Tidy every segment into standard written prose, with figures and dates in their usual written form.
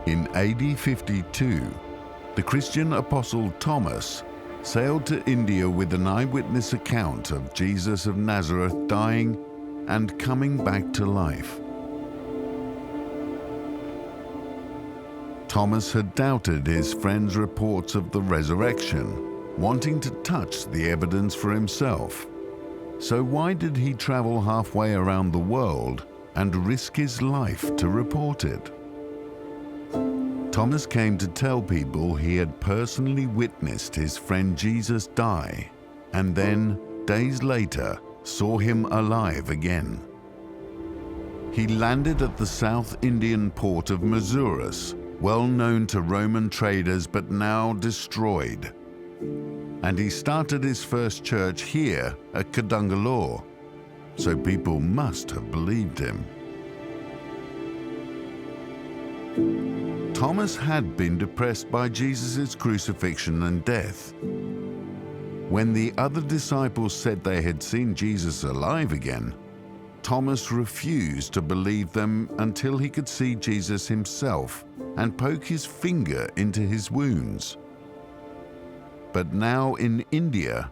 In AD 52, the Christian apostle Thomas sailed to India with an eyewitness account of Jesus of Nazareth dying and coming back to life. Thomas had doubted his friend's reports of the resurrection, wanting to touch the evidence for himself. So why did he travel halfway around the world and risk his life to report it? Thomas came to tell people he had personally witnessed his friend Jesus die, and then, days later, saw him alive again. He landed at the South Indian port of Mauritius, well known to Roman traders but now destroyed. And he started his first church here at Kadungalore, so people must have believed him. Thomas had been depressed by Jesus' crucifixion and death. When the other disciples said they had seen Jesus alive again, Thomas refused to believe them until he could see Jesus himself and poke his finger into his wounds. But now in India,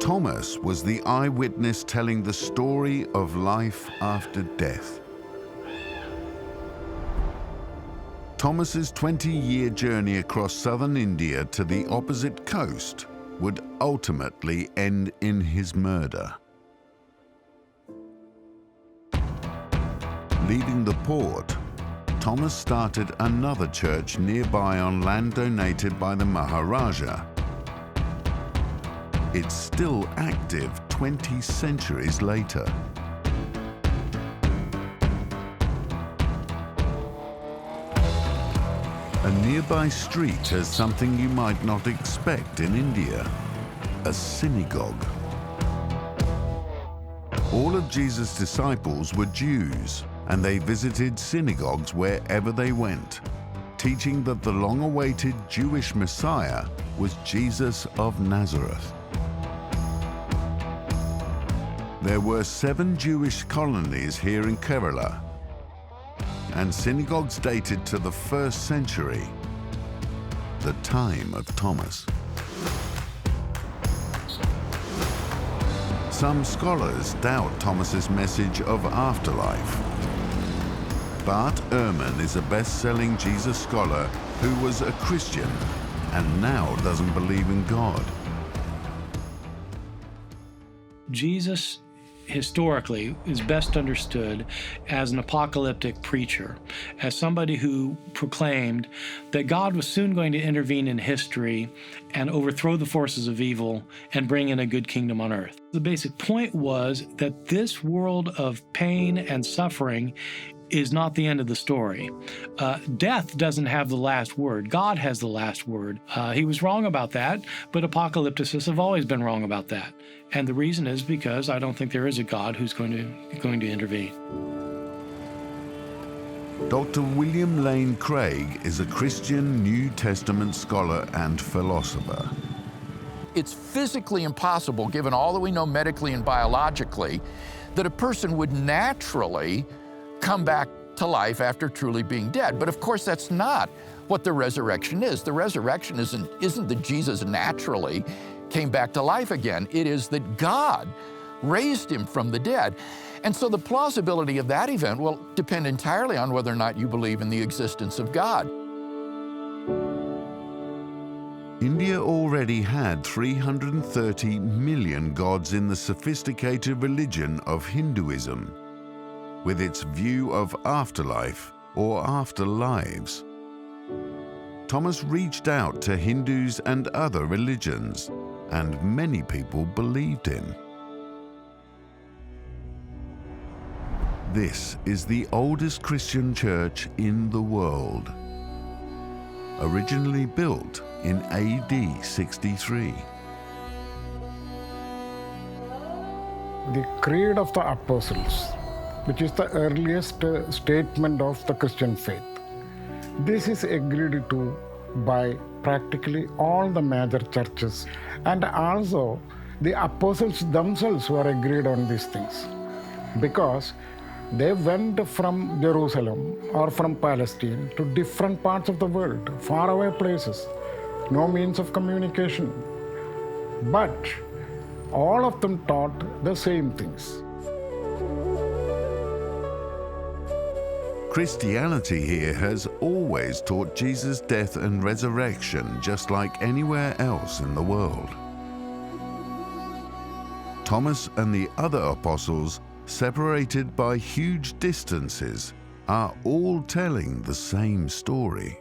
Thomas was the eyewitness telling the story of life after death. Thomas's 20-year journey across southern India to the opposite coast would ultimately end in his murder. Leaving the port, Thomas started another church nearby on land donated by the Maharaja. It's still active 20 centuries later. A nearby street has something you might not expect in India: a synagogue. All of Jesus' disciples were Jews, and they visited synagogues wherever they went, teaching that the long-awaited Jewish Messiah was Jesus of Nazareth. There were 7 Jewish colonies here in Kerala, and synagogues dated to the 1st century, the time of Thomas. Some scholars doubt Thomas's message of afterlife. Bart Ehrman is a best-selling Jesus scholar who was a Christian and now doesn't believe in God. Jesus historically is best understood as an apocalyptic preacher, as somebody who proclaimed that God was soon going to intervene in history and overthrow the forces of evil and bring in a good kingdom on earth. The basic point was that this world of pain and suffering is not the end of the story. Death doesn't have the last word. God has the last word. He was wrong about that, but apocalypticists have always been wrong about that. And the reason is because I don't think there is a God who's going to intervene. Dr. William Lane Craig is a Christian New Testament scholar and philosopher. It's physically impossible, given all that we know medically and biologically, that a person would naturally come back to life after truly being dead. But of course, that's not what the resurrection is. The resurrection isn't that Jesus naturally came back to life again. It is that God raised him from the dead. And so the plausibility of that event will depend entirely on whether or not you believe in the existence of God. India already had 330 million gods in the sophisticated religion of Hinduism, with its view of afterlife or afterlives. Thomas reached out to Hindus and other religions, and many people believed him. This is the oldest Christian church in the world, originally built in AD 63. The Creed of the Apostles, which is the earliest statement of the Christian faith. This is agreed to by practically all the major churches, and also the apostles themselves were agreed on these things, because They went from Jerusalem or from Palestine to different parts of the world, faraway places, no means of communication. But all of them taught the same things. Christianity here has always taught Jesus' death and resurrection, just like anywhere else in the world. Thomas and the other apostles, separated by huge distances, are all telling the same story.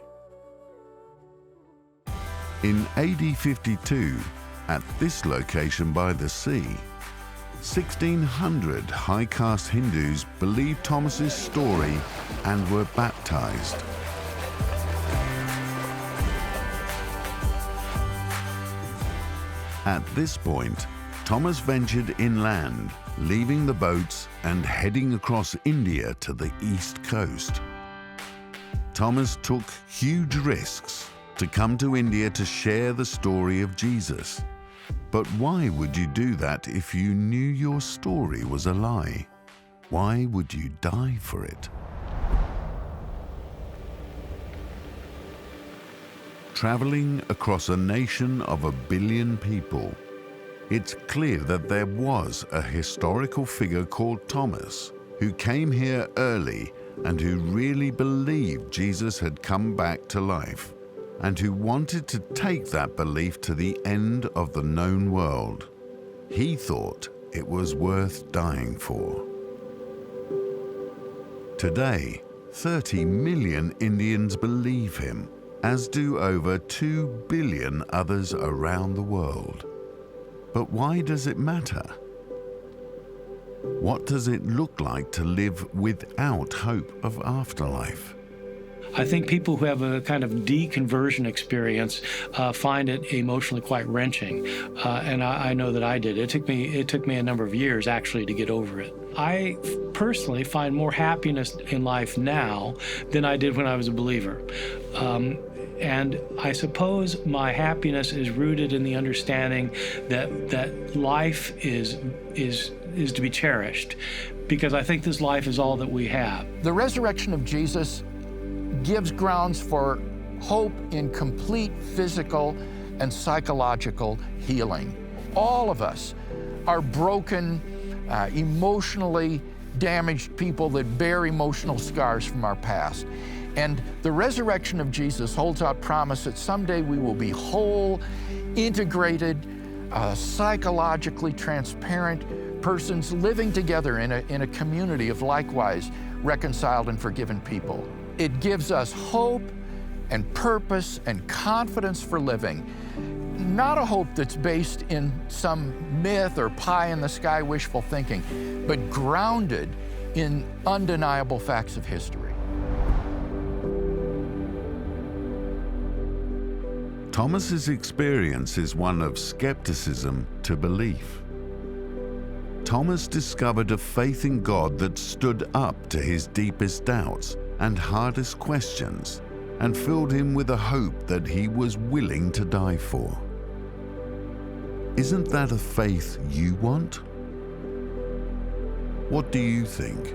In AD 52, at this location by the sea, 1,600 high caste Hindus believed Thomas's story and were baptized. At this point, Thomas ventured inland, leaving the boats and heading across India to the east coast. Thomas took huge risks to come to India to share the story of Jesus. But why would you do that if you knew your story was a lie? Why would you die for it? Traveling across a nation of 1 billion people, it's clear that there was a historical figure called Thomas who came here early and who really believed Jesus had come back to life, and who wanted to take that belief to the end of the known world. He thought it was worth dying for. Today, 30 million Indians believe him, as do over 2 billion others around the world. But why does it matter? What does it look like to live without hope of afterlife? I think people who have a kind of deconversion experience find it emotionally quite wrenching, and I know that I did. It took me a number of years actually to get over it. I personally find more happiness in life now than I did when I was a believer. And I suppose my happiness is rooted in the understanding that life is to be cherished, because I think this life is all that we have. The resurrection of Jesus gives grounds for hope in complete physical and psychological healing. All of us are broken, emotionally damaged people that bear emotional scars from our past. And the resurrection of Jesus holds out promise that someday we will be whole, integrated, psychologically transparent persons living together in a community of likewise reconciled and forgiven people. It gives us hope and purpose and confidence for living, not a hope that's based in some myth or pie-in-the-sky wishful thinking, but grounded in undeniable facts of history. Thomas's experience is one of skepticism to belief. Thomas discovered a faith in God that stood up to his deepest doubts and hardest questions, and filled him with a hope that he was willing to die for. Isn't that a faith you want? What do you think?